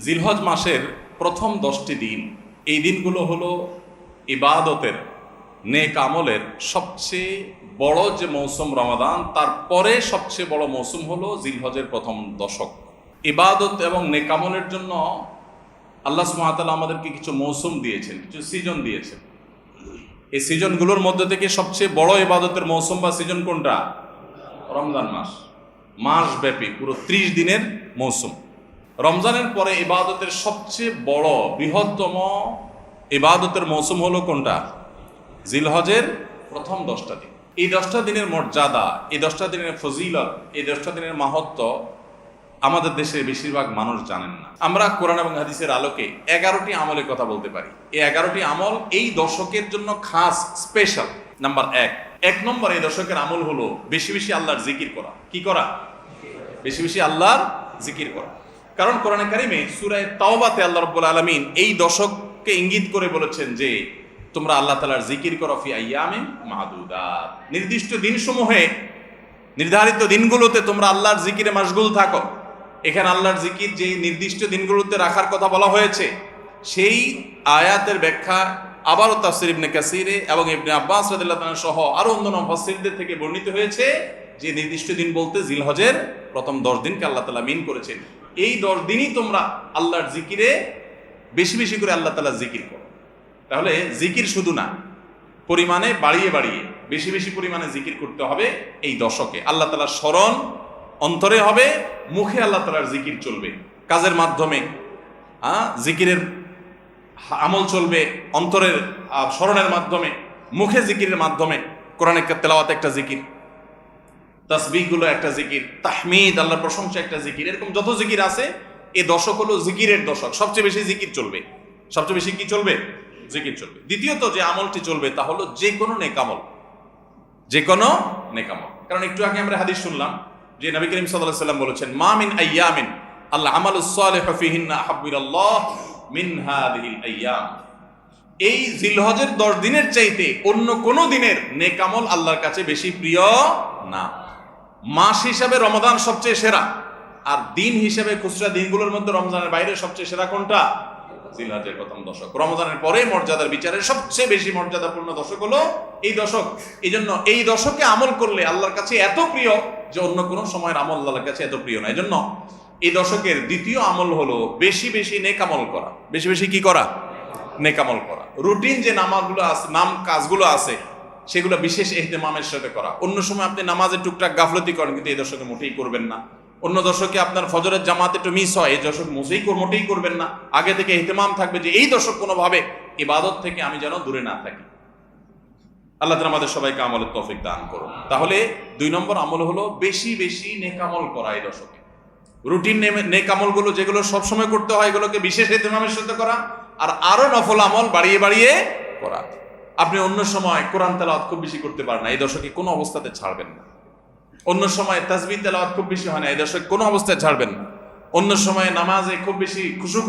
জিলহজ মাসের প্রথম 10টি দিন, এই দিনগুলো হলো ইবাদতের, নেক আমলের সবচেয়ে বড় যে মৌসুম রমাদান, তারপরে সবচেয়ে বড় মৌসুম হলো জিলহজের প্রথম দশক। ইবাদত এবং নেক আমলের জন্য আল্লাহ সুবহানাহু ওয়া তাআলা আমাদেরকে কিছু মৌসুম দিয়েছেন, কিছু সিজন দিয়েছেন। এই সিজনগুলোর মধ্যে থেকে সবচেয়ে বড় ইবাদতের মৌসুম বা সিজন কোনটা? রমজান মাস। মাসব্যাপী পুরো 30 দিনের মৌসুম। রমজানের পরে ইবাদতের সবচেয়ে বড় বৃহত্তম ইবাদতের মৌসুম হলো কোনটা? জিলহজের প্রথম 10টা দিন। এই 10টা দিনের মর্যাদা, এই 10টা দিনের ফজিলত, এই 10টা দিনের মাহাত্ম্য আমাদের দেশের বেশিরভাগ মানুষ জানেন না। আমরা কোরআন এবং হাদিসের আলোকে 11টি আমলের কথা বলতে পারি। এই 11টি আমল এই দশকের জন্য খাস, স্পেশাল। নাম্বার 1 নম্বর এই দশকের আমল হলো বেশি বেশি আল্লাহর জিকির করা। কি করা? বেশি বেশি আল্লাহর জিকির করা। কারণ কোরআনে কারিমে সূরা তাওবাতে আল্লাহ রাব্বুল আলামিন এই দশককে ইঙ্গিত করে বলেছেন যে তোমরা আল্লাহ তাআলার জিকির করো ফি আইয়ামিন মাহদুদাত। নির্দিষ্ট দিনসমূহে, নির্ধারিত দিনগুলোতে তোমরা আল্লাহর জিকিরে মাশগুল থাকো। এখানে আল্লাহর জিকির যে নির্দিষ্ট দিনগুলোতে রাখার কথা বলা হয়েছে, সেই আয়াতের ব্যাখ্যা আবারও তাফসীর ইবনে কাসিরে এবং ইবনে আব্বাস রাদিয়াল্লাহু তাআলা সহ আরো অন্যান্য মুফাসসিরদের থেকে বর্ণিত হয়েছে যে নির্দিষ্ট দিন বলতে জিলহজের প্রথম 10 দিনকে আল্লাহ তাআলা মিন করেছেন। এই 10 দিনই তোমরা আল্লাহর জিকিরে বেশি বেশি করে আল্লাহ তাআলার জিকির করো। তাহলে জিকির শুধু না, পরিমাণে বাড়িয়ে বাড়িয়ে বেশি বেশি পরিমাণে জিকির করতে হবে। এই দশকে আল্লাহ তাআলার স্মরণ অন্তরে হবে, মুখে আল্লাহ তাআলার জিকির চলবে, কাজের মাধ্যমে জিকিরের আমল চলবে, অন্তরের স্মরণের মাধ্যমে, মুখে জিকিরের মাধ্যমে। কোরআনের তেলাওয়াত একটা জিকির, তাসবিহগুলো একটা জিকির, তাহমিদ আল্লাহর প্রশংসা একটা জিকির। এরকম যত জিকির আছে, এই দশক হলো জিকিরের দশক। সবচেয়ে বেশি জিকির চলবে। সবচেয়ে বেশি কি চলবে? জিকির চলবে। দ্বিতীয়ত যে আমলটি চলবে তা হলো যে কোনো নেক আমল, যে কোনো নেক আমল। কারণ একটু আগে আমরা হাদিস শুনলাম যে নবী করিম সাল্লাল্লাহু আলাইহি ওয়াসাল্লাম বলেছেন, মা মিন আইয়ামিন আল্লাহ আমালুস সালিহু ফিহিন্না আহাব্বু ইলাল্লাহ মিন হাযিহিল আইয়াম। এই জিলহজের 10 দিনের চাইতে অন্য কোন দিনের নেক আমল আল্লাহর কাছে বেশি প্রিয় না। মাস হিসাবে রমাদান সবচেয়ে সেরা, আর দিন হিসাবে খুচরা দিনগুলোর মধ্যে রমজানের বাইরে সবচেয়ে সেরা কোনটা? জিলহজের প্রথম দশক। রমজানের পরে মর্যাদার বিচারে সবচেয়ে বেশি মর্যাদাপূর্ণ দশক হলো এই দশক। এই জন্য এই দশকে আমল করলে আল্লাহর কাছে এত প্রিয় যে অন্য কোনো সময়ের আমল আল্লাহর কাছে এত প্রিয় না। এই জন্য এই দশকের দ্বিতীয় আমল হলো বেশি বেশি নেক আমল করা। বেশি বেশি কি করা? নেক আমল করা। রুটিন যে নামাজগুলো আছে, কাজগুলো আছে, সেগুলো বিশেষ ইহতিমামের সাথে করা। অন্য সময় আপনি নামাজে টুকটাক গাফলতি করেন, কিন্তু এই দশকে মোটেই করবেন না। অন্য দশকে আপনার ফজরের জামাত একটু মিস হয়, এই দশক মোটেই করবেন না। আগে থেকে ইহতিমাম থাকবে যে এই দশক কোনোভাবে ইবাদত থেকে আমি যেন দূরে না থাকি। আল্লাহ তাআলা আমাদের সবাইকে আমলের তৌফিক দান করুন। তাহলে 2 নম্বর আমল হলো বেশি বেশি নেক আমল করা এই দশকে। রুটিন নেক আমলগুলো যেগুলো সবসময় করতে হয়, এগুলোকে বিশেষ ইহতিমামের সাথে করা, আর আরো নফল আমল বাড়িয়ে বাড়িয়ে করা। আপনি অন্য সময় কোরআন তেলাওয়াত খুব বেশি করতে পারেন না, এই দশকে কোনো অবস্থাতে ছাড়বেন না। অন্য সময় তাসবিহ তেলাওয়াত খুব বেশি হয় না, এই দশকে কোনো অবস্থায় ছাড়বেন না। অন্য সময় নামাজে খুব বেশি খুশু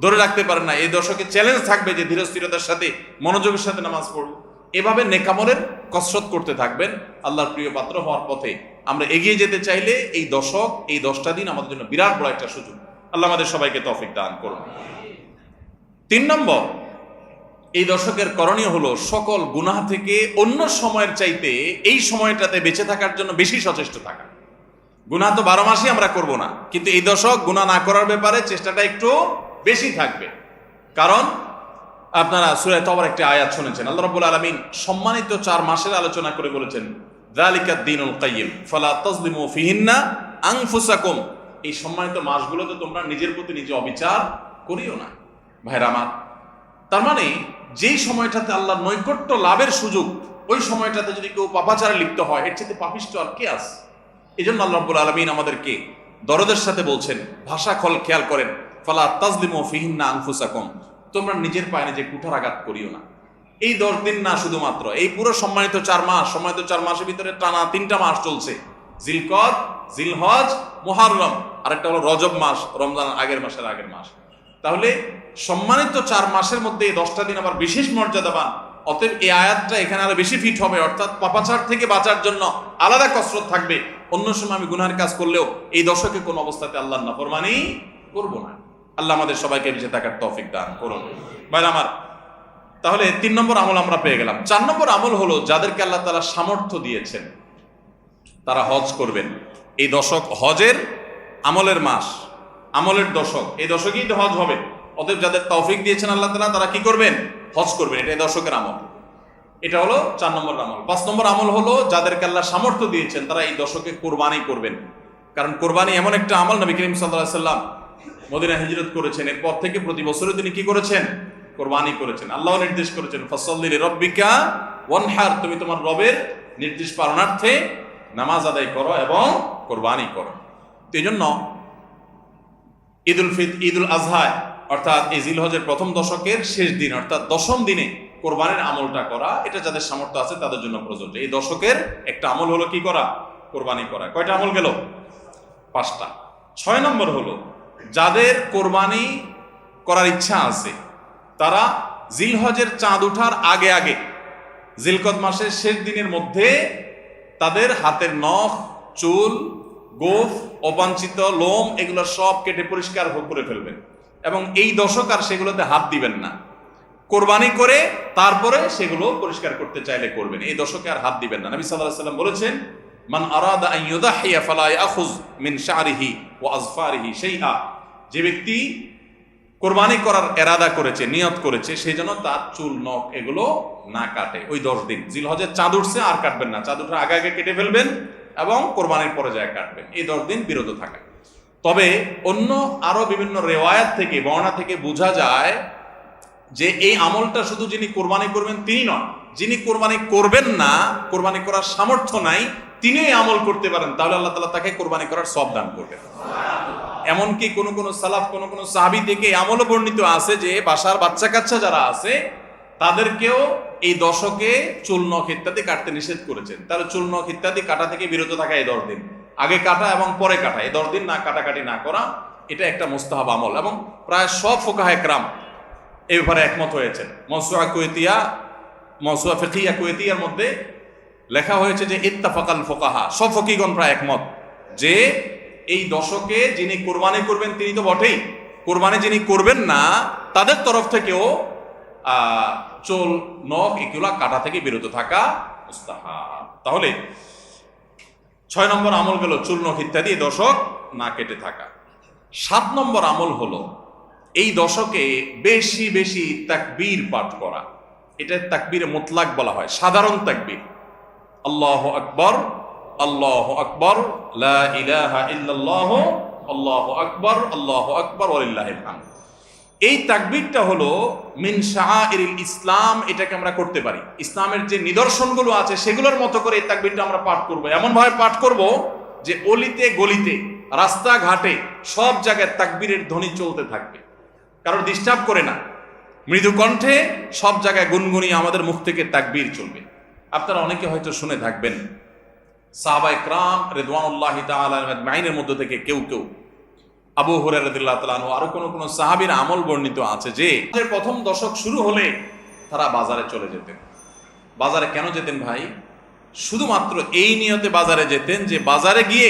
ধরে রাখতে পারেন না, এই দশকে চ্যালেঞ্জ থাকবে যে ধীরস্থিরতার সাথে, মনোযোগের সাথে নামাজ পড়ব। এভাবে নেকামলের কসরত করতে থাকবেন আল্লাহর প্রিয় পাত্র হওয়ার পথে। আমরা এগিয়ে যেতে চাইলে এই দশক, এই 10টা দিন আমাদের জন্য বিরাট বড় একটা সুযোগ। আল্লাহ আমাদের সবাইকে তৌফিক দান করুন। 3 নম্বর, এই দশকের করণীয় হলো সকল গুনাহ থেকে অন্য সময়ের চাইতে এই সময়টাতে বেঁচে থাকার জন্য বেশি সচেষ্ট থাকা। গুনাহ তো 12 মাসই আমরা করব না, কিন্তু এই দশক গুনাহ না করার ব্যাপারে চেষ্টাটা একটু বেশি থাকবে। কারণ আপনারা সূরা তাওবার একটা আয়াত শুনেছেন, আল্লাহ রাব্বুল আলামিন সম্মানিত 4 মাসের আলোচনা করে বলেছেন, যালিকাদ দীনুল কাইয়্যিম ফালা তাজলিমু ফিহিন্না আনফুসাকুম। এই সম্মানিত মাসগুলোতে তোমরা নিজের প্রতি নিজে অবিচার করিও না। ভাইরা আমার, তার মানে যেই সময়টাতে আল্লাহর নৈকট্য লাভের সুযোগ, ওই সময়টাতে যদি কেউ পাপাচারে লিপ্ত হয়, এর চেয়ে পাপিষ্ঠ আর কে আছে? এই জন্য আল্লাহ রাব্বুল আলামিন আমাদেরকে দরদের সাথে বলছেন, ভাষা খেয়াল করেন, ফালা তাজলিমু ফিহিন্না আনফুসাকুম, তোমরা নিজের পায়ে নিজে কুঠারাঘাত করিও না। এই 10 দিন না, শুধুমাত্র এই পুরো সম্মানিত 4 মাস, সম্মানিত 4 মাসের ভিতরে টানা 3টা মাস চলছে, জিলকদ, জিলহজ, মুহররম, আরেকটা হলো রজব মাস, রমজানের আগের মাস। তাহলে সম্মানিত 4 মাসের মধ্যে এই 10টা দিন আবার বিশেষ মর্যাদাবান। অতএব এই আয়াতটা এখানে আরো বেশি ফিট হবে, অর্থাৎ পাপাচার থেকে বাঁচার জন্য আলাদা কসরত থাকবে। অন্য সময় আমি গুনাহের কাজ করলেও এই দশকে কোন অবস্থাতে আল্লাহর নাফরমানি করব না। আল্লাহ আমাদের সবাইকে বেঁচে থাকার তৌফিক দান করুন। ভাই আমার, তাহলে 3 নম্বর আমল আমরা পেয়ে গেলাম। 4 নম্বর আমল হলো যাদেরকে আল্লাহ তাআলা সামর্থ্য দিয়েছেন তারা হজ করবেন। এই দশক হজের আমলের মাস, আমলের দশক, এই দশকেই তো হজ হবে। অতএব যাদের তৌফিক দিয়েছেন আল্লাহ তাআলা তারা কি করবেন? হজ করবেন। এটা এই দশকের আমল। এটা হলো 4 নম্বর আমল। 5 নম্বর আমল হলো যাদেরকে আল্লাহ সামর্থ্য দিয়েছেন তারা এই দশকে কোরবানি করবেন। কারণ কোরবানি এমন একটা আমল, নবী করিম সাল্লাল্লাহু আলাইহি সাল্লাম মদিনা হিজরত করেছেন, এরপর থেকে প্রতি বছরে তিনি কি করেছেন? কোরবানি করেছেন। আল্লাহ নির্দেশ করেছেন ফাসাল্লি লিরাব্বিকা ওয়ানহার, তুমি তোমার রবের নির্দেশ পালনার্থে নামাজ আদায় করো এবং কোরবানি করো। তো এই জন্য ঈদুল আজহা অর্থাৎ এই জিলহজের প্রথম দশকের শেষ দিন অর্থাৎ 10ম দিনে কোরবানির আমলটা করা, এটা যাদের সামর্থ্য আছে তাদের জন্য প্রযোজ্য। এই দশকের একটা আমল হলো কি করা? কোরবানি করা। কয়টা আমল গেল? 5টা। 6 নম্বর হলো যাদের কোরবানি করার ইচ্ছা আছে তারা জিলহজের চাঁদ ওঠার আগে আগে জিলকদ মাসের শেষ দিনের মধ্যে তাদের হাতের নখ, চুল, গোফ, অবাঞ্ছিত লোম এগুলো সব কেটে পরিষ্কার করে ফেলবেন এবং এই দশক আর সেগুলোতে হাত দিবেন না। কোরবানি করে তারপরে সেগুলো পরিষ্কার করতে চাইলে করবেন, এই দশকে আর হাত দিবেন না। নবী সাল্লাল্লাহু আলাইহি ওয়াসাল্লাম বলেছেন মান আরাদা আন ইউদাহিয়া ফালা ইয়াখুয মিন শা'রিহি ওয়া আযফারিহি শাইআ, যে ব্যক্তি কোরবানি করার এরাদা করেছে, নিয়ত করেছে, সেই জন্য তার চুল, নখ এগুলো না কাটে ওই 10 দিন। জিলহজের চাঁদ উঠছে আর কাটবেন না, চাঁদ উঠার আগে আগে কেটে ফেলবেন এবং কোরবানির পরে যায় কাটবেন, এই 10 দিন বিরত থাকা। তবে অন্য আরো বিভিন্ন রেওয়ায়াত থেকে, বর্ণনা থেকে বোঝা যায় যে এই আমলটা শুধু যিনি কোরবানি করবেন তিনি নন, যিনি কোরবানি করবেন না, কোরবানি করার সামর্থ্য নাই, তিনি এই আমল করতে পারেন, তাহলে আল্লাহ তাআলা তাকে কোরবানি করার সওয়াব দান করবেন। এমনকি কোন কোন সালাফ, কোন কোন সাহাবী থেকে আমলও বর্ণিত আছে যে বাসার বাচ্চা কাচ্চা যারা আছে তাদেরকেও এই দশকে চুল, নখ ইত্যাদি কাটতে নিষেধ করেছেন। তাহলে চুল, নখ ইত্যাদি কাটা থেকে বিরত থাকা এই 10 দিন, আগে কাটা এবং পরে কাটা, এই 10 দিন না কাটাকাটি না করা, এটা একটা মুস্তাহাব আমল। এবং প্রায় সব ফুকাহায়ে কেরাম এই ব্যাপারে একমত হয়েছেন। মাওসুআ ফিকহিয়া কুয়েতিয়ার মধ্যে লেখা হয়েছে যে ইত্তাফাকাল ফুকাহা, সব ফকিহগণ প্রায় একমত যে এই দশকে যিনি কোরবানি করবেন তিনি তো বটেই, কোরবানি যিনি করবেন না তাদের তরফ থেকেও চুল, নখ এগুলা কাটা থেকে বিরত থাকা মুস্তাহাব। তাহলে 6 নম্বর আমল গেল চুল, নখ ইত্যাদি এই দশক না কেটে থাকা। 7 নম্বর আমল হলো এই দশকে বেশি বেশি তাকবীর পাঠ করা। এটা তাকবীরে মুতলাক বলা হয়, সাধারণ তাকবীর। আল্লাহু আকবার, আল্লাহু আকবার, লা ইলাহা ইল্লাল্লাহ, আল্লাহু আকবার, আল্লাহু আকবার ওয়ালিল্লাহিল হামদ। এই তাকবীরটা হলো মিন শাআইরিল ইসলাম, এটাকে আমরা করতে পারি। ইসলামের যে নিদর্শনগুলো আছে সেগুলোর মতো করে এই তাকবীরটা আমরা পাঠ করব, এমন ভাবে পাঠ করব যে অলিতে গলিতে, রাস্তাঘাটে সব জায়গায় তাকবীরের ধ্বনি চলতে থাকবে, কারোর ডিস্টার্ব করে না, মৃদু কণ্ঠে সব জায়গায় গুনগুনিয়ে আমাদের মুখ থেকে তাকবীর চলবে। আপনারা অনেকে হয়তো শুনে থাকবেন সাহাবায়ে কেরাম রিদওয়ানুল্লাহি তাআলা আজমাইনের মধ্য থেকে কেউ কেউ, আবু হুরায়রা রাদিয়াল্লাহু তাআলা আনহু, আরো কোন সাহাবীর আমল বর্ণিত আছে যে প্রথম দশক শুরু হলে তারা বাজারে চলে যেতেন। বাজারে কেন যেতেন ভাই? শুধুমাত্র এই নিয়তে বাজারে যেতেন যে বাজারে গিয়ে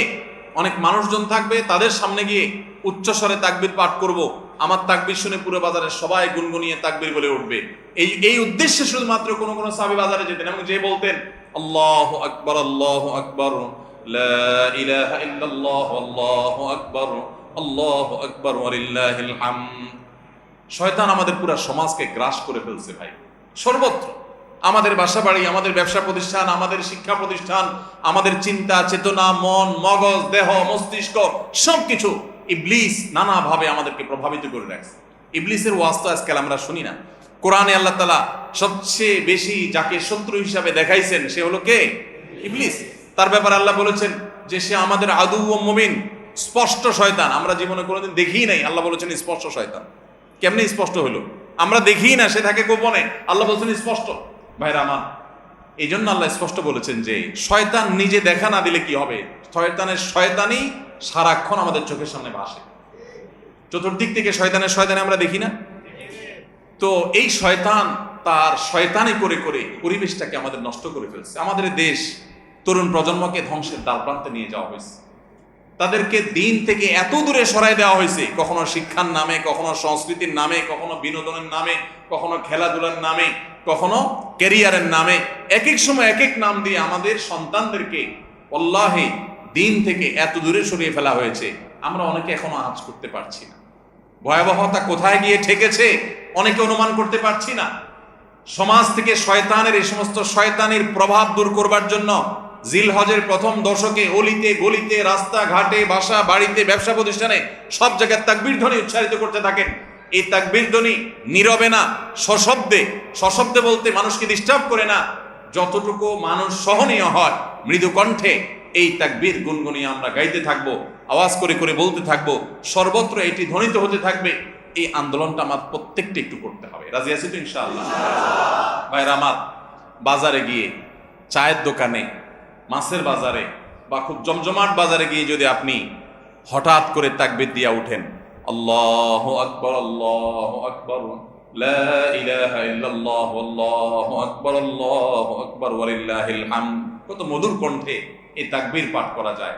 অনেক মানুষজন থাকবে, তাদের সামনে গিয়ে উচ্চস্বরে তাকবীর পাঠ করব, আমার তাকবীর শুনে পুরো বাজারের সবাই গুনগুনিয়ে তাকবীর বলে উঠবে, এই উদ্দেশ্যে শুধুমাত্র কোন কোন সাহাবী বাজারে যেতেন এবং যে বলতেন আল্লাহু আকবার, আল্লাহু আকবার, লা ইলাহা ইল্লাল্লাহ, আল্লাহু আকবার, আল্লাহু আকবার ওয়ালিল্লাহিল হামদ। শয়তান আমাদের পুরো সমাজকে গ্রাস করে ফেলছে ভাই, সর্বত্র। আমাদের বাসা বাড়ি, আমাদের ব্যবসা প্রতিষ্ঠান, আমাদের শিক্ষা প্রতিষ্ঠান, আমাদের চিন্তা চেতনা, মন, মগজ, দেহ, মস্তিষ্ক সবকিছু ইবলিস নানাভাবে আমাদেরকে প্রভাবিত করে রাখছে। ইবলিসের ওয়াজ তো আজকাল আমরা শুনি না। কোরআনে আল্লাহ তাআলা সবচেয়ে বেশি যাকে শত্রু হিসাবে দেখাইছেন সে হলো কে? ইবলিস। তার ব্যাপারে আল্লাহ বলেছেন যে সে আমাদের আদু ও মুবিন, স্পষ্ট শয়তান। আমরা জীবনে কোনোদিন দেখিই নাই, আল্লাহ বলেছেন স্পষ্ট শয়তান। কেমনে স্পষ্ট হলো? আমরা দেখিই না, সে থাকে গোপনে, আল্লাহ বলেছেন স্পষ্ট। ভাইরা আমার, এই জন্য আল্লাহ স্পষ্ট বলেছেন যে শয়তান নিজে দেখা না দিলে কি হবে? শয়তানের শয়তানি সারাক্ষণ আমাদের চোখের সামনে ভাসে, চতুর্দিক থেকে শয়তানি আমরা দেখি না? তো এই শয়তান তার শয়তানি করে করে পরিবেশটাকে আমাদের নষ্ট করে ফেলছে। আমাদের দেশ তরুণ প্রজন্মকে ধ্বংসের দ্বারপ্রান্তে নিয়ে যাওয়া হয়েছে। তাদেরকে দিন থেকে এত দূরে সরাই দেওয়া হয়েছে, কখনো শিক্ষার নামে, কখনো সংস্কৃতির নামে, কখনো বিনোদনের নামে, কখনো খেলাধুলার নামে, কখনো ক্যারিয়ারের নামে, এক এক সময় এক এক নাম দিয়ে আমাদের সন্তানদেরকে আল্লাহে দিন থেকে এত দূরে সরিয়ে ফেলা হয়েছে। আমরা অনেকে এখনো আঁচ করতে পারছি না। ভয়াবহতা কোথায় গিয়ে ঠেকেছে অনেকে অনুমান করতে পারছি না। সমাজ থেকে শয়তানের এই সমস্ত শয়তানের প্রভাব দূর করবার জন্য জিলহজের প্রথম দশকে অলিতে গলিতে, রাস্তাঘাটে, বাসা বাড়িতে, ব্যবসা প্রতিষ্ঠানে সব জায়গায় তাকবীর ধ্বনি উচ্চারিত করতে থাকেন। এই তাকবীর ধ্বনি নীরবে না, সশব্দে, সশব্দে বলতে মানুষকে ডিস্টার্ব করে না, যতটুকু মানুষ সহনীয় হয় মৃদু কণ্ঠে এই তাকবীর গুনগুনিয়ে আমরা গাইতে থাকবো, আওয়াজ করে করে বলতে থাকবো, সর্বত্র এটি ধ্বনিত হতে থাকবে। এই আন্দোলনটা আমার প্রত্যেকটা একটু করতে হবে। রাজি আছি তো ইনশাআল্লাহ? ভাইরা আমার, বাজারে গিয়ে, চায়ের দোকানে, মাছের বাজারে বা খুব জমজমাট বাজারে গিয়ে যদি আপনি হঠাৎ করে তাকবীর দিয়া উঠেন, আল্লাহু আকবার, আল্লাহু আকবার, লা ইলাহা ইল্লাল্লাহ, আল্লাহু আকবার, আল্লাহু আকবার, ওয়ালিল্লাহিল হামদ, কত মধুর কণ্ঠে এই তাকবীর পাঠ করা যায়।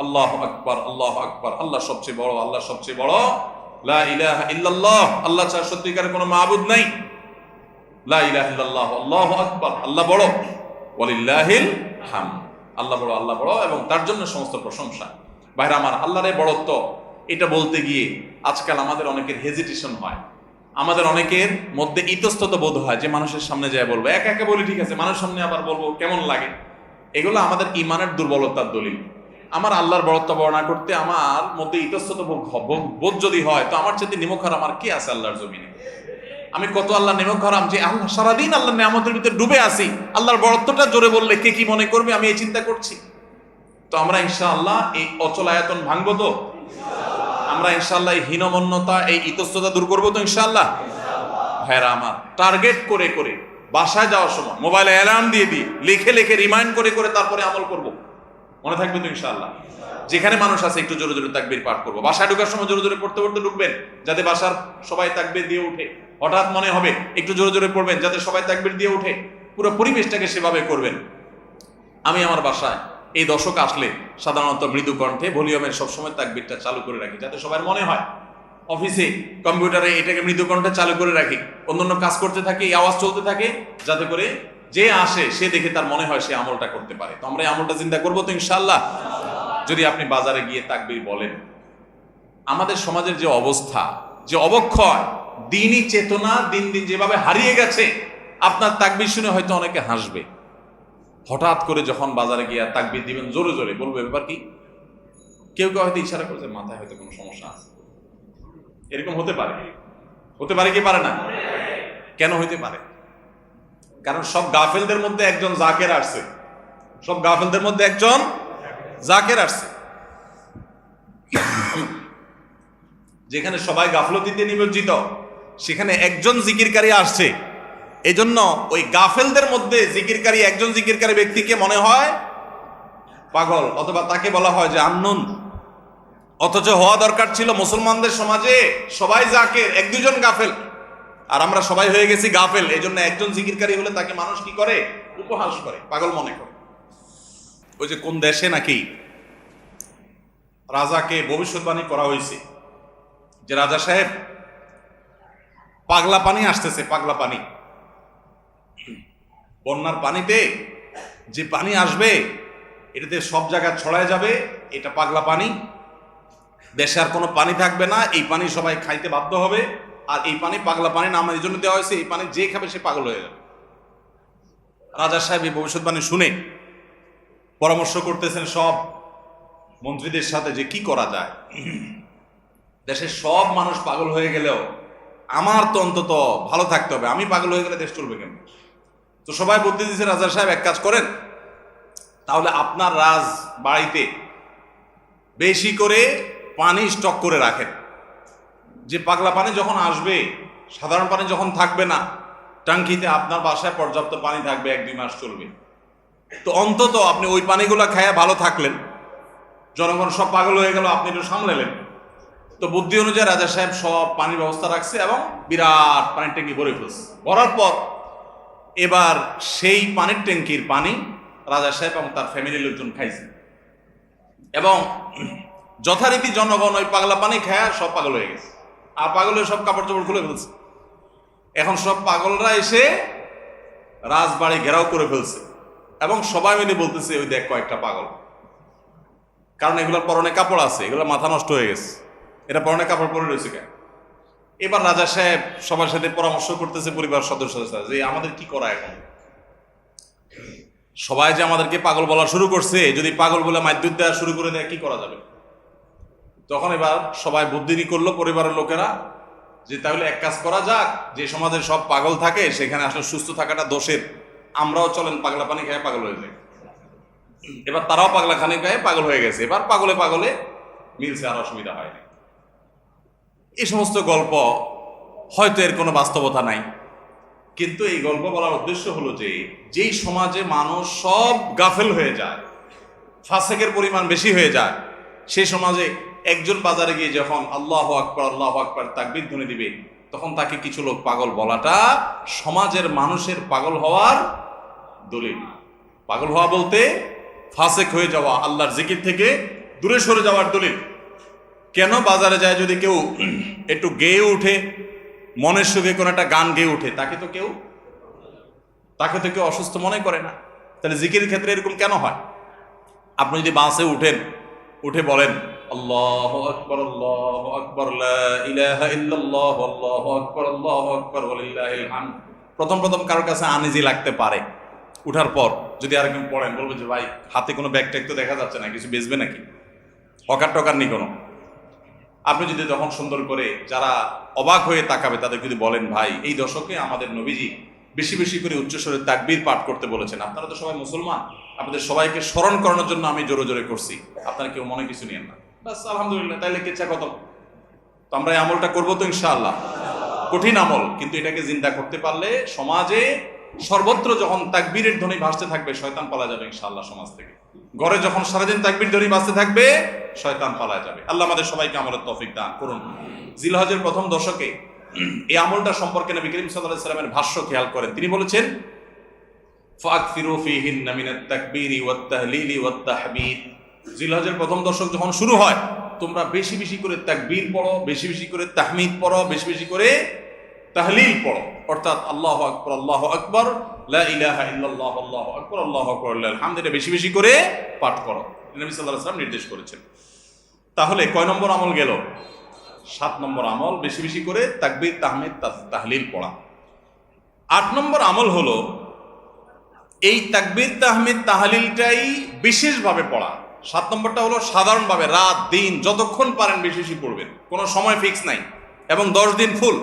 আল্লাহু আকবার, আল্লাহু আকবার, আল্লাহ সবচেয়ে বড়, আল্লাহ সবচেয়ে বড়, লা ইলাহা ইল্লাল্লাহ, আল্লাহ ছাড়া সত্যিকারের কোনো মাবুদ নাই, লা ইলাহা ইল্লাল্লাহ, আল্লাহু আকবার, আল্লাহ বড়, ওয়ালিল্লাহিল হামদ, আল্লাহ বড়, আল্লাহ বড় এবং তার জন্য সমস্ত প্রশংসা। ভাইরা আমার, আল্লাহর এই বড়ত্ব এটা বলতে গিয়ে আজকাল আমাদের অনেকের হেজিটেশন হয়, আমাদের অনেকের মধ্যে ইতস্তত বোধ হয় যে মানুষের সামনে যায় বলবো। একা একা বলি ঠিক আছে, মানুষের সামনে আবার বলবো কেমন লাগে। এগুলো আমাদের ইমানের দুর্বলতার দলিল। আমার আল্লাহর বড়ত্ব বর্ণনা করতে আমার মধ্যে ইতস্তত বোধ যদি হয়, তো আমার চেয়ে নিমক হারাম আর কি আছে আল্লাহর জমিনে? আমি কত আল্লাহ নিমক হারাম যে আল্লাহ সারাদিন আল্লাহর নিয়ামতের ভিতরে ডুবে আছি, আল্লাহর বড়ত্বটা জোরে বললে কে কি মনে করবে, আমি এই চিন্তা করছি। তো আমরা ইনশাআল্লাহ এই অচল আয়াতন ভাঙবো তো? আমরা ইনশাআল্লাহ এই হীনমন্যতা, এই ইতস্ততা দূর করবো তো ইনশাআল্লাহ? ভাইরা আমার, টার্গেট করে করে বাসায় যাওয়ার সময় মোবাইলে অ্যালার্ম দিয়ে দিয়ে লিখে লিখে রিমাইন্ড করে করে তারপরে আমল করব। মনে থাকবে তো ইনশাআল্লাহ? যেখানে মানুষ আছে একটু জোরে জোরে তাকবীর পাঠ করবো। বাসায় ঢোকার সময় জোরে জোরে পড়তে পড়তে ঢুকবেন, যাতে বাসার সবাই তাকবীর দিয়ে উঠে। হঠাৎ মনে হবে একটু জোরে জোরে পড়বেন, যাতে সবাই তাকবীর দিয়ে উঠে। পুরো পরিবেশটাকে সেভাবে করবেন। আমি আমার বাসায় এই দশক আসলে সাধারণত মৃদু কণ্ঠে ভলিউমের সবসময় তাকবীরটা চালু করে রাখি, যাতে সবার মনে হয়। অফিসে কম্পিউটারে এটাকে মৃদু কণ্ঠে চালু করে রাখি, অন্যান্য কাজ করতে থাকি, এই আওয়াজ চলতে থাকে, যাতে করে যে আসে সে দেখে তার মনে হয় সে আমলটা করতে পারে। তো আমরা এই আমলটা চিন্তা করবো তো ইনশাআল্লাহ? যদি আপনি বাজারে গিয়ে তাকবীর বলেন, আমাদের সমাজের যে অবস্থা, যে অবক্ষয়, দিনই চেতনা দিন দিন যেভাবে হারিয়ে গেছে, আপনার তাকবীর শুনে হয়তো অনেকে হাসবে। হঠাৎ করে যখন বাজারে গিয়ে তাকবীর দিবেন জোরে জোরে, বলবে ব্যাপার কি? কেউ কেউ হয়তো ইশারা করছে মাথায় হয়তো কোনো সমস্যা আছে। এরকম হতে পারে, হতে পারে কি পারে না? কেন হইতে পারে? কারণ সব গাফেলদের মধ্যে একজন জাকের আসছে, সব গাফেলদের মধ্যে একজন জাকের আসছে। যেখানে সবাই গাফলতিতে নিমজ্জিত, সেখানে একজন জিকিরকারী আসছে। এই জন্য ওই গাফেলদের মধ্যে জিকিরকারী, একজন জিকিরকারী ব্যক্তিকে মনে হয় পাগল, অথবা তাকে বলা হয় যে আননোন। অথচ হওয়া দরকার ছিল মুসলমানদের সমাজে সবাই জাকের, এক দুজন গাফেল, আর আমরা সবাই হয়ে গেছি গাফেল। এই জন্য একজন জিকিরকারী হলে তাকে মানুষ কি করে? উপহাস করে, পাগল মনে করে। ওই যে কোন দেশে নাকি রাজাকে ভবিষ্যৎবাণী করা হয়েছে যে রাজা সাহেব, পাগলা পানি আসতেছে, পাগলা পানি, বন্যার পানিতে যে পানি আসবে এটাতে সব জায়গায় ছড়ায় যাবে, এটা পাগলা পানি, দেশে আর কোনো পানি থাকবে না, এই পানি সবাই খাইতে বাধ্য হবে। আর এই পানি পাগলা পানি নাম এই জন্য দেওয়া হয়েছে, এই পানি যে খাবে সে পাগল হয়ে যাবে। রাজা সাহেব এই ভবিষ্যৎবাণী শুনে পরামর্শ করতেছেন সব মন্ত্রীদের সাথে যে কি করা যায়। দেশের সব মানুষ পাগল হয়ে গেলেও আমার তো অন্তত ভালো থাকতে হবে, আমি পাগল হয়ে গেলে দেশ চলবে কেন? তো সবাই বুদ্ধি দিচ্ছে, রাজা সাহেব এক কাজ করেন, তাহলে আপনার রাজ বাড়িতে বেশি করে পানি স্টক করে রাখেন, যে পাগলা পানি যখন আসবে, সাধারণ পানি যখন থাকবে না, টাঙ্কিতে আপনার বাসায় পর্যাপ্ত পানি থাকবে, 1-2 মাস চলবে। তো অন্তত আপনি ওই পানিগুলা খায়া ভালো থাকলেন, জনগণ সব পাগল হয়ে গেল, আপনি একটু সামলালেন। তো বুদ্ধি অনুযায়ী রাজা সাহেব সব পানির ব্যবস্থা রাখছে এবং বিরাট পানির ট্যাঙ্কি ভরে ফেলছে। ভরার পর এবার সেই পানির ট্যাঙ্কির পানি রাজা সাহেব এবং তার ফ্যামিলির লোকজন খাইছে। এবং যথারীতি জনগণ ওই পাগলা পানি খায় সব পাগল হয়ে গেছে, আর পাগলের সব কাপড় চোপড় খুলে ফেলছে। এখন সব পাগলরা এসে রাজবাড়ি ঘেরাও করে ফেলছে এবং সবাই মিলে বলতেছে ওই দেখ কয়েকটা পাগল। কারণ এগুলোর পরনে কাপড় আছে, এগুলোর মাথা নষ্ট হয়ে গেছে, এটা পরনে কাপড় পরে রয়েছে কেন। এবার রাজা সাহেব সবার সাথে পরামর্শ করতেছে পরিবার সদস্যদের সাথে যে আমাদের কি করা এখন, সবাই যে আমাদেরকে পাগল বলা শুরু করছে, যদি পাগল বলে মাইদ্যুৎ দেওয়া শুরু করে দেয় কি করা যাবে। তখন এবার সবাই বুদ্ধিনি করলো পরিবারের লোকেরা যে তাহলে এক কাজ করা যাক, যে সমাজের সব পাগল থাকে সেখানে আসলে সুস্থ থাকাটা দোষের, আমরাও চলেন পাগলা পানি খেয়ে পাগল হয়ে যাই। এবার তারাও পাগলা খানি খেয়ে পাগল হয়ে গেছে, এবার পাগলে পাগলে মিলছে, আর অসুবিধা হয়নি। এই সমস্ত গল্প হয়তো এর কোনো বাস্তবতা নাই, কিন্তু এই গল্প বলার উদ্দেশ্য হলো যে যেই সমাজে মানুষ সব গাফেল হয়ে যায়, ফাসেকের পরিমাণ বেশি হয়ে যায়, সেই সমাজে একজন বাজারে গিয়ে যখন আল্লাহু আকবার তাকবীর ধ্বনি দিবে, তখন তাকে কিছু লোক পাগল বলাটা সমাজের মানুষের পাগল হওয়ার দলিল। পাগল হওয়া বলতে ফাসেক হয়ে যাওয়া, আল্লাহর জিকির থেকে দূরে সরে যাওয়ার দলিল। কেন বাজারে যায় যদি কেউ একটু গেয়ে উঠে, মনের সুখে কোনো একটা গান গেয়ে উঠে, তাকে তো কেউ অসুস্থ মনে করে না। তাহলে জিকিরের ক্ষেত্রে এরকম কেন হয়? আপনি যদি বাসে উঠেন, উঠে বলেন আল্লাহু আকবার লা ইলাহা ইল্লাল্লাহ আল্লাহু আকবার ওয়ালিল্লাহিল হামদ, প্রথম কারোর কাছে আনইজি লাগতে পারে। উঠার পর যদি আরেকজন পড়েন, বলবে যে ভাই হাতে কোনো ব্যাগ ট্যাগ তো দেখা যাচ্ছে না, কিছু বেচবে নাকি, হকার টকার নেই কোনো। আপনি যদি তখন সুন্দর করে যারা অবাক হয়ে তাকাবে তাদের যদি বলেন ভাই এই দশকে আমাদের নবীজি বেশি বেশি করে উচ্চস্বরে তাকবীর পাঠ করতে বলেছেন, আপনারা তো সবাই মুসলমান, আপনাদের সবাইকে স্মরণ করানোর জন্য আমি জোরে জোরে করছি, আপনারা কেউ মনে কিছু নিয়েন না, বাস আলহামদুলিল্লাহ, তাইলে কেচ্ছা কত। তো আমরা এই আমলটা করবো তো ইনশাআল্লাহ। কঠিন আমল, কিন্তু এটাকে জিন্দা করতে পারলে সমাজে সর্বত্র যখন তাকবীরের ধ্বনি ভাসতে থাকবে শয়তান পালা যাবে ইনশাআল্লাহ সমাজ থেকে। ঘরে যখন সারাদিন তাকবীর ধ্বনি ভাসতে থাকবে শয়তান পালা যাবে। আল্লাহ আমাদের সবাইকে আমলের তৌফিক দান করুন। জিলহজের প্রথম দশকে এই আমলটা সম্পর্কে নবী করিম সাল্লাল্লাহু আলাইহি ওয়াসাল্লামের ভাষ্য খেয়াল করেন। তিনি বলেছেন ফাকসিরু ফীহিন্না মিনাত তাকবীরি ওয়াত তাহলিলি ওয়াত তাহমিদ। জিলহজের প্রথম দশক যখন শুরু হয় তোমরা বেশি বেশি করে তাকবীর পড়ো, বেশি বেশি করে তাহমিদ পড়ো, বেশি বেশি করে তাহলিল পড়ো, অর্থাৎ আল্লাহু আকবার লা ইলাহা ইল্লাল্লাহ আল্লাহু আকবার লিল হামদ, এটা বেশি বেশি করে পাঠ করো, নবী সাল্লাল্লাহু আলাইহি ওয়াসাল্লাম নির্দেশ করেছেন। তাহলে কয় নম্বর আমল গেল? 7 নম্বর আমল, বেশি বেশি করে তাকবীর তাহমিদ তাহলিল পড়া। 8 নম্বর আমল হলো এই তাকবীর তাহমিদ তাহলিলটাই বিশেষভাবে পড়া। 7 নম্বরটা হলো সাধারণভাবে রাত দিন যতক্ষণ পারেন বেশি বেশি পড়বেন, কোনো সময় ফিক্স নাই, এবং 10 দিন ফুল।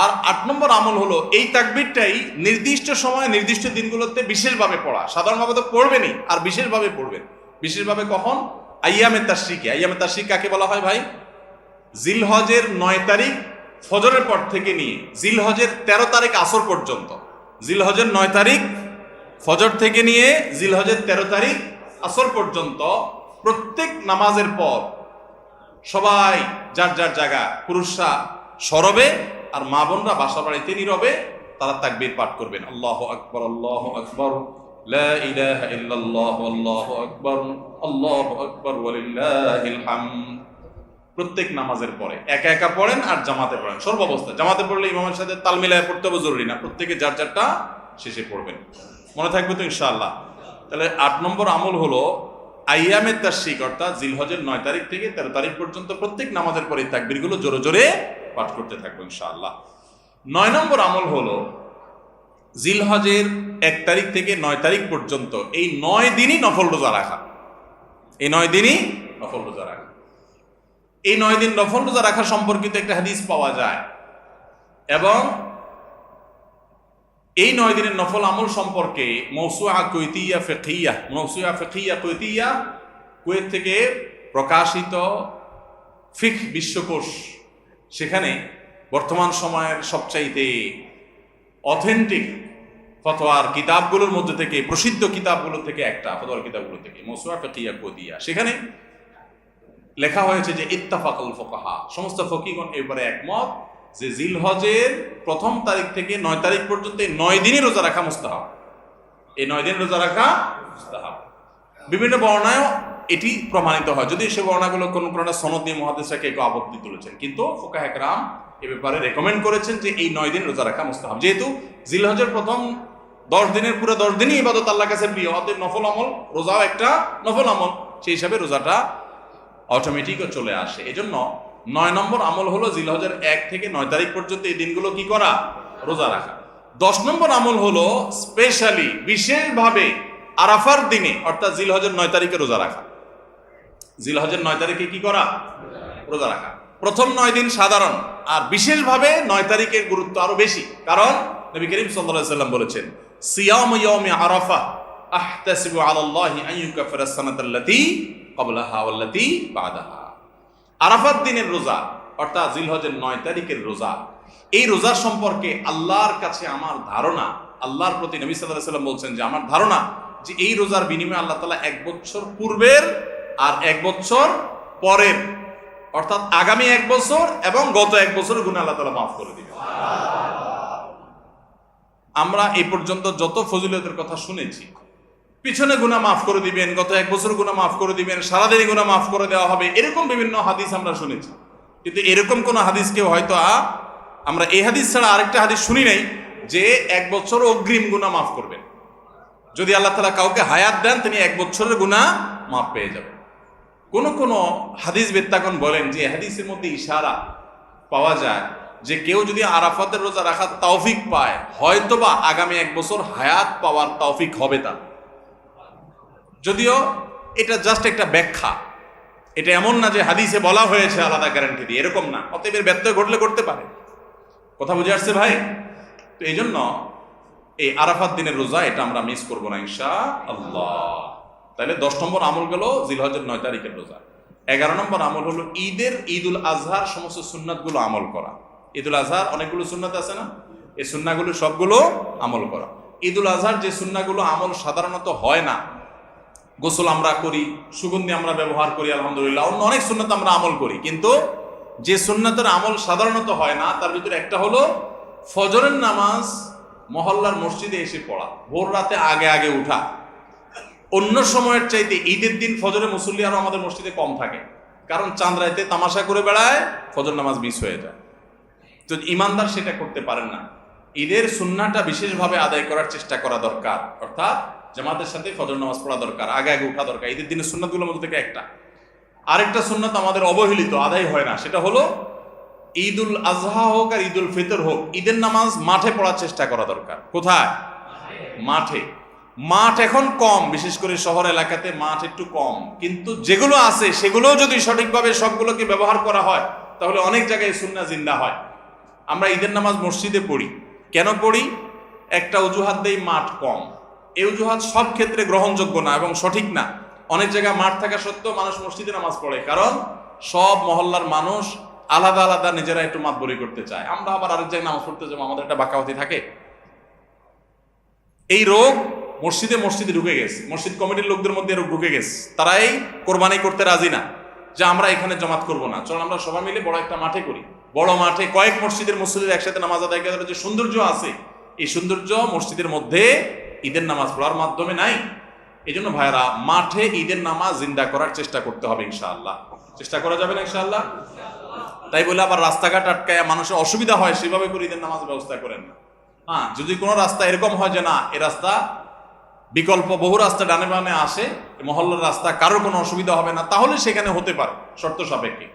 আর 8 নম্বর আমল হলো এই তাকবীরটাই নির্দিষ্ট সময় নির্দিষ্ট দিনগুলোতে বিশেষভাবে পড়া। সাধারণভাবে তো পড়বেনই, আর বিশেষভাবে পড়বেন। বিশেষভাবে কখন? আইয়ামে তাশরিকে। আইয়ামে তাশরিক কাকে বলা হয় ভাই? জিলহজের 9 তারিখ ফজরের পর থেকে নিয়ে জিলহজের 13 তারিখ আসর পর্যন্ত, জিলহজের 9 তারিখ ফজর থেকে নিয়ে জিলহজের 13 তারিখ আসর পর্যন্ত প্রত্যেক নামাজের পর সবাই যার যার জায়গা, পুরুষরা সরবে আর মা বোনরা বাসা বাড়িতে নীরবে তারা তাকবীর পাঠ করবেন। আল্লাহু আকবার লা ইলাহা ইল্লাল্লাহ আল্লাহু আকবার ওয়ালিল্লাহিল হামদ। প্রত্যেক নামাজের পরে একা একা পড়েন আর জামাতে পড়েন, সর্বাবস্থা। জামাতে পড়লে ইমামের সাথে তাল মিলায় পড়তে হবে জরুরি না, প্রত্যেকে যার যারটা শেষে পড়বেন। মনে থাকবে তো ইনশাআল্লাহ? তাহলে 8 নম্বর আমল হলো আইয়ামে তাশরিক, অর্থাৎ জিলহজের 9 তারিখ থেকে 13 তারিখ পর্যন্ত প্রত্যেক নামাজের পরে তাকবীরগুলো জোরে জোরে পাঠ করতে থাকবো ইনশাআল্লাহ। 9 নম্বর আমল হলো জিলহজের 1 তারিখ থেকে 9 তারিখ পর্যন্ত এই 9 দিনই নফল রোজা রাখা। এই 9 দিনই নফল রোজা রাখা। এই 9 দিন নফল রোজা রাখা সম্পর্কিত একটা হাদিস পাওয়া যায়, এবং এই 9 দিনের নফল আমল সম্পর্কে মওসুআ ফিকহিয়া কুয়েত থেকে প্রকাশিত ফিকহ বিশ্বকোষ, সেখানে বর্তমান সময়ের সবচাইতে অথেন্টিক ফতোয়ার কিতাবগুলোর মধ্যে থেকে, প্রসিদ্ধ কিতাবগুলো থেকে একটা, ফতোয়ার কিতাবগুলো থেকে মওসুআ ফিকহিয়া কুয়েতিয়া, সেখানে লেখা হয়েছে যে ইত্তাফাকাল ফুকাহা, সমস্ত ফকিহগণ এবারে একমত যে জিলহজের 1 তারিখ থেকে 9 তারিখ পর্যন্ত এই 9 দিনই রোজা রাখা মুস্তাহাব। এই 9 দিন রোজা রাখা মুস্তাহাব। বিভিন্ন বর্ণনায় এটি প্রমাণিত হয়, যদি সে বর্ণনাগুলো কোনো কোনো সনদ দিয়ে মুহাদ্দিসরা কেউ আপত্তি তুলেছেন, কিন্তু ফুকাহে কেরাম এ ব্যাপারে রেকমেন্ড করেছেন যে এই 9 দিন রোজা রাখা মুস্তাহাব। যেহেতু জিলহজের প্রথম 10 দিনের পুরো 10 দিনই ইবাদত আল্লাহর কাছে প্রিয়, অতএব নফল আমল, রোজাও একটা নফল আমল, সেই হিসাবে রোজাটা অটোমেটিকও চলে আসে। এজন্য 9 নম্বর আমল হলো জিলহজের 1 থেকে 9 তারিখ পর্যন্ত এই দিনগুলো কি করা? রোজা রাখা। 10 নম্বর আমল হলো স্পেশালি বিশেষভাবে আরাফার দিনে অর্থাৎ জিলহজের 9 তারিখে রোজা রাখা। জিলহজের 9 তারিখে কি করা? রোজা রাখা। প্রথম 9 দিন সাধারণ, আর বিশেষভাবে 9 তারিখের গুরুত্ব আরো বেশি, কারণ নবী করিম সাল্লাল্লাহু আলাইহি সাল্লাম বলেছেন, সিয়াম ইয়াউমি আরাফা আহতাসিবু আলাল্লাহি আন ইউকাফিরা সানাতাল্লাতী ক্বাবলাহা ওয়াল্লাতী বাদাহা। আরাফাত দিনের রোজা অর্থাৎ জিলহজের 9 তারিখের রোজা, এই রোজার সম্পর্কে আল্লাহর কাছে আমার ধারণা, আল্লাহর প্রতি নবী সাল্লাল্লাহু আলাইহি সাল্লাম বলছেন যে আমার ধারণা যে এই রোজার বিনিময়ে আল্লাহ তাআলা 1 বছর পূর্বের আর 1 বছর পরের, অর্থাৎ আগামী 1 বছর এবং গত 1 বছরের গুনাহ আল্লাহ তাআলা মাফ করে দিবেন। আমরা এই পর্যন্ত যত ফজিলতের কথা শুনেছি, পিছনে গুনাহ মাফ করে দিবেন, গত 1 বছর গুনাহ মাফ করে দিবেন, সারাদিনই গুনাহ মাফ করে দেওয়া হবে, এরকম বিভিন্ন হাদিস আমরা শুনেছি, কিন্তু এরকম কোন হাদিস কেউ হয়তো আমরা এই হাদিস ছাড়া আরেকটা হাদিস শুনি নাই যে 1 বছর অগ্রিম গুনাহ মাফ করবেন। যদি আল্লাহ তাআলা কাউকে হায়াত দেন, তিনি 1 বছরের গুনাহ মাফ পেয়ে যাবেন। কোন হাদিস বেত্তাগণ বলেন যে হাদিসের মধ্যে ইশারা পাওয়া যায় যে কেউ যদি আরাফাতের রোজা রাখার তৌফিক পায়, হয়তোবা আগামী 1 বছর হায়াত পাওয়ার তৌফিক হবে তার। যদিও এটা জাস্ট একটা ব্যাখ্যা, এটা এমন না যে হাদিসে বলা হয়েছে আলাদা গ্যারান্টি দিয়ে, এরকম না। অতএব এর ব্যত্যয় ঘটলে করতে পারে। কথা বুঝে আসছে ভাই? তো এই জন্য এই আরাফাত দিনের রোজা এটা আমরা মিস করবো না ইনশাআল্লাহ। তাহলে 10 নম্বর আমল গেল জিলহজের 9 তারিখের রোজা। 11 নম্বর আমল হলো ঈদুল আজহার সমস্ত সুন্নাতগুলো আমল করা। ঈদুল আজহার অনেকগুলো সুন্নাত আছে না, এই সুন্নাহগুলো সবগুলো আমল করা। ঈদুল আজহার যে সুন্নাহগুলো আমল সাধারণত হয় না, গোসল আমরা করি, সুগন্ধি আমরা ব্যবহার করি, আলহামদুলিল্লাহ, অন্য অনেক সুন্নাত আমরা আমল করি, কিন্তু যে সুন্নাতের আমল সাধারণত হয় না তার ভিতরে একটা হলো ফজরের নামাজ মহল্লার মসজিদে এসে পড়া, ভোর রাতে আগে আগে উঠা। অন্য সময়ের চাইতে ঈদের দিন ফজরে মুসল্লি আরো আমাদের মসজিদে কম থাকে, কারণ চাঁদ রাতে তামাশা করে বেড়ায়, ফজর নামাজ মিস হয়ে যায়। তো ইমানদার সেটা করতে পারেন না। ঈদের সুন্নাহটা বিশেষভাবে আদায় করার চেষ্টা করা দরকার, অর্থাৎ জামাতের সাথে ফজর নামাজ পড়া দরকার, আগে আগে উঠা দরকার। ঈদের দিনের সুন্নাতগুলোর মধ্যে থেকে একটা। আরেকটা সুন্নাত আমাদের অবহেলিত, আদায় হয় না, সেটা হলো ঈদুল আজহা হোক আর ঈদুল ফিতর হোক, ঈদের নামাজ মাঠে পড়ার চেষ্টা করা দরকার। কোথায়? মাঠে। মাঠ এখন কম, বিশেষ করে শহর এলাকাতে মাঠ একটু কম, কিন্তু যেগুলো আছে সেগুলোও যদি সঠিকভাবে সবগুলোকে ব্যবহার করা হয় তাহলে অনেক জায়গায় সুন্নাহ জিন্দা হয়। আমরা ঈদের নামাজ মসজিদে পড়ি, কেন পড়ি? একটা অজুহাত দেই, মাঠ কম। এই অজুহাত সব ক্ষেত্রে গ্রহণযোগ্য না এবং সঠিক না। অনেক জায়গায় মাঠ থাকা সত্ত্বেও মানুষ মসজিদে নামাজ পড়ে, কারণ সব মহল্লার মানুষ আলাদা আলাদা নিজেরা একটু মাতবরি করতে চায়। আমরা আবার আরেক জায়গায় নামাজ পড়তে যাবো, আমাদের একটা বাঁকাওয়াতি থাকে। এই রোগ মসজিদে ঢুকে গেছে, মসজিদ কমিটির লোকদের মধ্যে রোগ ঢুকে গেছে। তারাই কোরবানি করতে রাজি না যে আমরা এখানে জমাত করব না, চল আমরা সবাই মিলে বড় একটা মাঠে করি। বড় মাঠে কয়েক মসজিদের মুসল্লিদের একসাথে নামাজ আদায় করার যে সৌন্দর্য আছে, এই সৌন্দর্য মসজিদের মধ্যে ঈদের নামাজ পড়ার মাধ্যমে নাই। এই জন্য ভাইরা, মাঠে ঈদের নামাজ জিন্দা করার চেষ্টা করতে হবে ইনশাআল্লাহ। চেষ্টা করা যাবে না ইনশাআল্লাহ? তাই বলে আবার রাস্তাঘাট আটকায় মানুষের অসুবিধা হয় সেভাবে করে ঈদের নামাজ ব্যবস্থা করেন না। হ্যাঁ, যদি কোনো রাস্তা এরকম হয় যে না, এ রাস্তা বিকল্প বহু রাস্তা ডানে বামে আসে, মহল্লার রাস্তা, কারোর কোনো অসুবিধা হবে না, তাহলে সেখানে হতে পারে শর্ত সাপেক্ষে।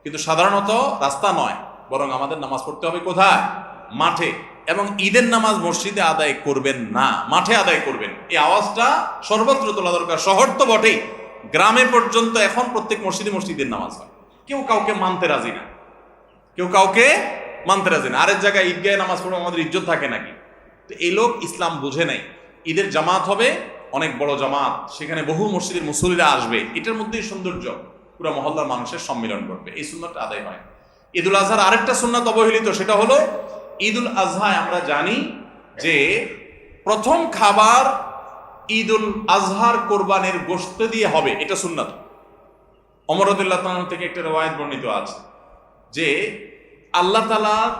কিন্তু সাধারণত রাস্তা নয়, বরং আমাদের নামাজ পড়তে হবে কোথায়? মাঠে। এবং ঈদের নামাজ মসজিদে আদায় করবেন না, মাঠে আদায় করবেন। এই আওয়াজটা সর্বত্র তোলা দরকার। শহর তো বটেই, গ্রামে পর্যন্ত এখন প্রত্যেক মসজিদের নামাজ হয়। কেউ কাউকে মানতে রাজি না, আরেক জায়গায় ঈদগাহে নামাজ পড়ে আমাদের ইজ্জত থাকে নাকি? তো এই লোক ইসলাম বুঝে নাই। ঈদের জামাত হবে, অনেক বড় জামাত, সেখানে বহু মসজিদের মুসল্লিরা আসবে, এটার মধ্যেই সৌন্দর্য, পুরো মহল্লার মানুষের সম্মিলন করবে, এই সুন্নাতটা আদায় হয়। ঈদুল আজহার আরেকটা সুন্নাত অবহেলিত, সেটা হলো ঈদুল আজহায় আমরা জানি যে প্রথম খাবার ঈদুল আজহার কোরবানির গোশত দিয়ে হবে, এটা সুন্নাত। ওমর রাদিয়াল্লাহু তাআলা থেকে একটা রওয়ায়াত বর্ণিত আছে যে আল্লাহ তাআলার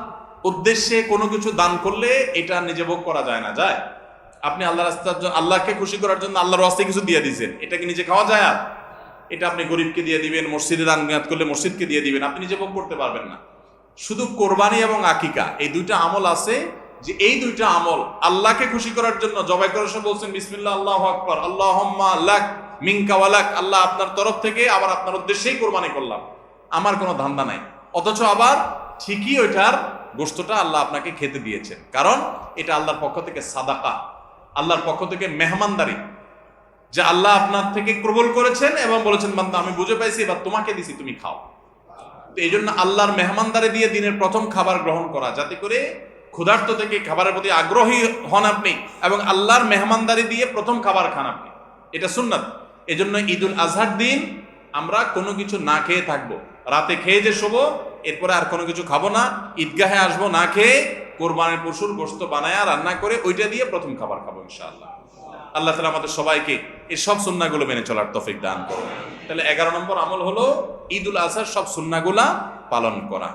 উদ্দেশ্যে কোনো কিছু দান করলে এটা নিজে ভোগ করা যায় না। যায়? আপনি আল্লাহর রাস্তার জন্য, আল্লাহকে খুশি করার জন্য আল্লাহর রাস্তায় কিছু দিয়ে দিয়েছেন, এটা কি নিজে খাওয়া যায়? আর এটা আপনি গরিবকে দিয়ে দিবেন, মসজিদে দান নিয়াত করলে মসজিদকে দিয়ে দিবেন, আপনি নিজে ভোগ করতে পারবেন না। শুধু কোরবানি এবং আকিকা এই দুইটা আমল আছে, যে এই দুইটা আমল আল্লাহকে খুশি করার জন্য জবাই করার সময় বলছেন বিসমিল্লাহ আল্লাহু আকবার, আল্লাহুম্মা লাক মিনকা ওয়ালাক, আল্লাহ আপনার তরফ থেকে আবার আপনার উদ্দেশ্যেই কোরবানি করলাম, আমার কোনো ধান্দা নাই। অথচ আবার ঠিকই ওইটার গোশতটা আল্লাহ আপনাকে খেতে দিয়েছেন, কারণ এটা আল্লাহর পক্ষ থেকে সাদাকা, আল্লাহর পক্ষ থেকে মেহমানদারি, যে আল্লাহ আপনার থেকে কবুল করেছেন এবং বলেছেন বান্দা আমি বুঝে পাইছি, এবার তোমাকে দিছি, তুমি খাও। তো এই জন্য আল্লাহর মেহমানদারি দিয়ে দিনের প্রথম খাবার গ্রহণ করা, যাতে করে ক্ষুধার্ত থেকে খাবারের প্রতি আগ্রহী হন আপনি, এবং আল্লাহর মেহমানদারি দিয়ে প্রথম খাবার খান আপনি, এটা সুন্নাত। এই জন্য ঈদুল আজহার দিন আমরা কোনো কিছু না খেয়ে থাকবো, রাতে খেয়ে যে শোবো, এরপরে আর কোনো কিছু খাবো না, ঈদগাহে আসবো না খেয়ে, কোরবানির পশুর গোশত বানায়া রান্না করে ওইটা দিয়ে প্রথম খাবার খাবো ইনশাআল্লাহ। আল্লাহ তাআলা আমাদের সবাইকে এই সব সুন্নাহগুলো মেনে চলার তৌফিক দান করুন। তাহলে 11 নম্বর আমল হলো ঈদুল আজহার সব সুন্নাহগুলা পালন করা।